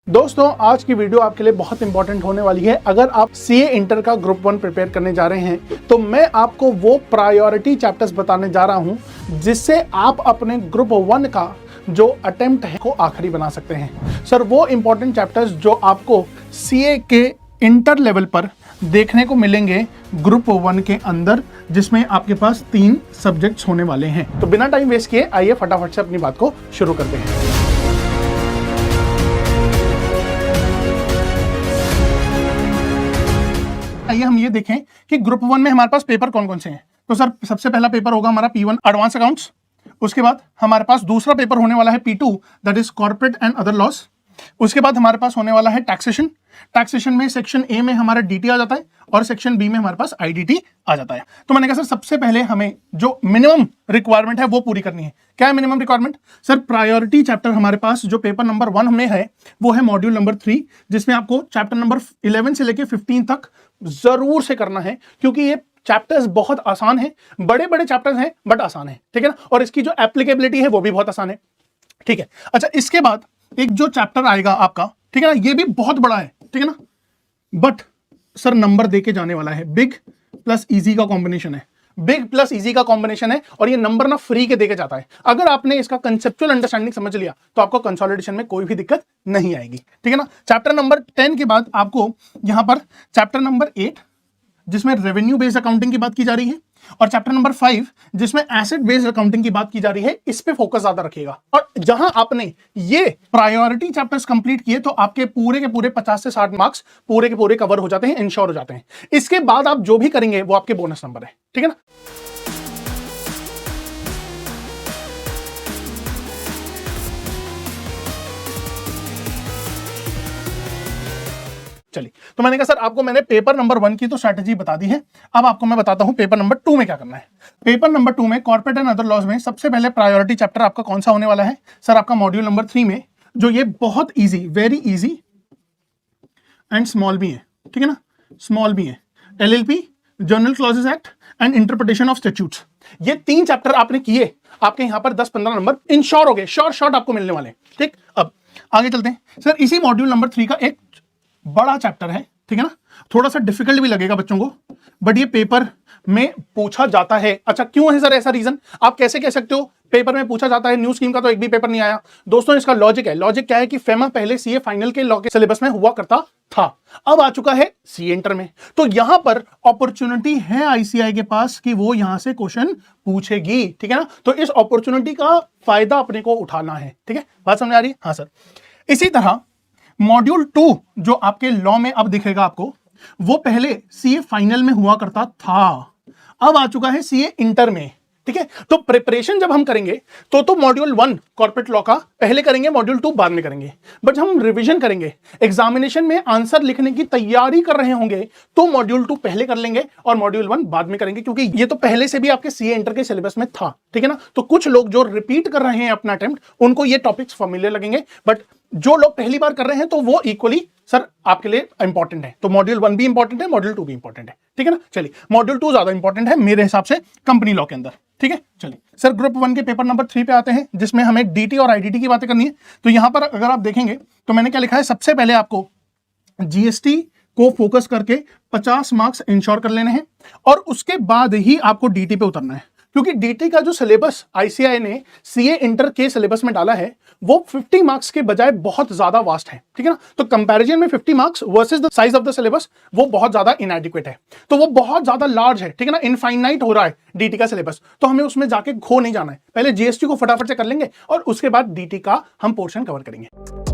दोस्तों आज की वीडियो आपके लिए बहुत इंपॉर्टेंट होने वाली है। अगर आप सीए इंटर का ग्रुप 1 प्रिपेयर करने जा रहे हैं तो मैं आपको वो प्रायोरिटी चैप्टर्स बताने जा रहा हूं जिससे आप अपने ग्रुप 1 का जो अटेम्प्ट है को आखिरी बना सकते हैं। सर वो इंपॉर्टेंट चैप्टर्स जो आपको सीए के इंटर लेवल पर देखने को मिलेंगे ग्रुप 1 के अंदर, जिसमें आपके पास 3 सब्जेक्ट्स होने वाले हैं। तो बिना टाइम वेस्ट किए आइए फटाफट से अपनी बात को शुरू करते हैं। आइए हम ये देखें कि ग्रुप 1 में हमारे पास पेपर कौन कौन से हैं। तो सर सबसे पहला पेपर होगा हमारा P1 एडवांस अकाउंट्स। उसके बाद हमारे पास दूसरा पेपर होने वाला है P2 that is corporate and other laws. उसके बाद हमारे पास होने वाला है टैक्सेशन। टैक्सेशन में सेक्शन ए में हमारा डीटी आ जाता है और सेक्शन बी में हमारे पास आईडीटी आ जाता है। तो मैंने कहा सर सबसे पहले हमें जो मिनिमम रिक्वायरमेंट है वो पूरी करनी है। क्या है minimum requirement? Sir priority chapter हमारे पास जो पेपर नंबर 1 में है वो है मॉड्यूल नंबर 3, जिसमें आपको चैप्टर नंबर 11 से लेकर 15 तक जरूर से करना है, क्योंकि ये चैप्टर्स बहुत आसान है, बड़े बड़े चैप्टर्स हैं बट आसान है, ठीक है ना। और इसकी जो एप्लीकेबिलिटी है वो भी बहुत आसान है, ठीक है। अच्छा, इसके बाद एक जो चैप्टर आएगा आपका, ठीक है ना, ये भी बहुत बड़ा है, ठीक है ना, बट सर नंबर देके जाने वाला है। बिग प्लस इजी का कॉम्बिनेशन है, बिग प्लस इजी का कॉम्बिनेशन है, और ये नंबर ना फ्री के देके जाता है। अगर आपने इसका कंसेप्चुअल अंडरस्टैंडिंग समझ लिया तो आपको कंसोलिडेशन में कोई भी दिक्कत नहीं आएगी, ठीक है ना। चैप्टर नंबर 10 के बाद आपको यहां पर चैप्टर नंबर 8 जिसमें रेवेन्यू बेस्ड अकाउंटिंग की बात की जा रही है, और चैप्टर नंबर 5 जिसमें एसेट बेस्ड अकाउंटिंग की बात की जा रही है, इस पे फोकस ज्यादा रखिएगा। और जहां आपने ये प्रायोरिटी चैप्टर्स कंप्लीट किए तो आपके पूरे के पूरे 50 से 60 मार्क्स पूरे के पूरे कवर हो जाते हैं, इंश्योर हो जाते हैं। इसके बाद आप जो भी करेंगे वो आपके बोनस नंबर है, ठीक है ना। चलिए, तो मैंने कहा सर आपको मैंने पेपर नंबर 1 की तो स्ट्रैटेजी बता दी है, अब आपको मैं बताता हूं पेपर नंबर 2 में क्या करना है। पेपर नंबर 2 में कॉर्पोरेट एंड अदर लॉज में सबसे पहले प्रायोरिटी चैप्टर आपका कौन सा होने वाला है? सर आपका मॉड्यूल नंबर 3 में जो ये बहुत easy, very easy and small भी है, ठीक है ना, स्मॉल भी है, LLP, journal clauses act and interpretation of statutes. ये 3 चैप्टर आपने किए, आपके यहां पर 10-15 नंबर इंश्योर हो गए, शॉर्ट आपको मिलने वाले, ठीक। अब आगे चलते हैं। सर इसी मॉड्यूल नंबर 3 का एक बड़ा चैप्टर है, ठीक है ना, थोड़ा सा डिफिकल्ट भी लगेगा बच्चों को, बट ये पेपर में पूछा जाता है। अच्छा क्यों है सर ऐसा रीजन? आप कैसे कह सकते हो पेपर में पूछा जाता है, न्यू स्कीम का तो एक भी पेपर नहीं आया? दोस्तों इसका लॉजिक है, लॉजिक क्या है कि फेमा पहले सीए फाइनल के लॉ के सिलेबस में हुआ करता था, अब आ चुका है सीए इंटर में, तो यहां पर अपॉर्चुनिटी है आईसीआई के पास कि वो यहां से क्वेश्चन पूछेगी, ठीक है ना। तो इस अपॉर्चुनिटी का फायदा अपने को उठाना है, ठीक है, बात समझ आ रही है? हाँ सर। इसी तरह मॉड्यूल 2 जो आपके लॉ में अब दिखेगा आपको, वो पहले सीए फाइनल में हुआ करता था, अब आ चुका है सीए इंटर में, ठीक है। तो प्रिपरेशन जब हम करेंगे तो मॉड्यूल 1 कॉर्पोरेट लॉ का पहले करेंगे, मॉड्यूल 2 बाद में करेंगे। बट हम रिवीजन करेंगे, एग्जामिनेशन में आंसर लिखने की तैयारी कर रहे होंगे तो मॉड्यूल 2 पहले कर लेंगे और मॉड्यूल 1 बाद में करेंगे, क्योंकि ये तो पहले से भी आपके सीए इंटर के सिलेबस में था, ठीक है ना। तो कुछ लोग जो रिपीट कर रहे हैं अपना अटेम्प्ट, उनको ये टॉपिक्स फैमिलियर लगेंगे, बट जो लोग पहली बार कर रहे हैं तो वो इक्वली सर आपके लिए इंपॉर्टेंट है। तो मॉड्यूल 1 भी इंपॉर्टेंट है, मॉड्यूल 2 भी इंपॉर्टेंट है, ठीक है ना। चलिए मॉड्यूल 2 ज्यादा इंपॉर्टेंट है मेरे हिसाब से कंपनी लॉ के अंदर, ठीक है। चलिए सर ग्रुप 1 के पेपर नंबर 3 पे आते हैं, जिसमें हमें डीटी और आईडीटी की बातें करनी है। तो यहां पर अगर आप देखेंगे तो मैंने क्या लिखा है, सबसे पहले आपको जीएसटी को फोकस करके 50 मार्क्स इंश्योर कर लेने हैं, और उसके बाद ही आपको डीटी पे उतरना है, क्योंकि डीटी का जो सिलेबस आईसीआई ने सीए इंटर के सिलेबस में डाला है वो 50 मार्क्स के बजाय बहुत ज्यादा वास्ट है, ठीक है ना। तो कंपैरिजन में 50 marks versus the size of the syllabus वो बहुत ज्यादा इनएडिक्वेट है, तो वो बहुत ज्यादा लार्ज है, ठीक है ना, इनफाइनाइट हो रहा है डीटी का सिलेबस। तो हमें उसमें जाके खो नहीं जाना है, पहले जीएसटी को फटाफट से कर लेंगे और उसके बाद डीटी का हम पोर्शन कवर करेंगे।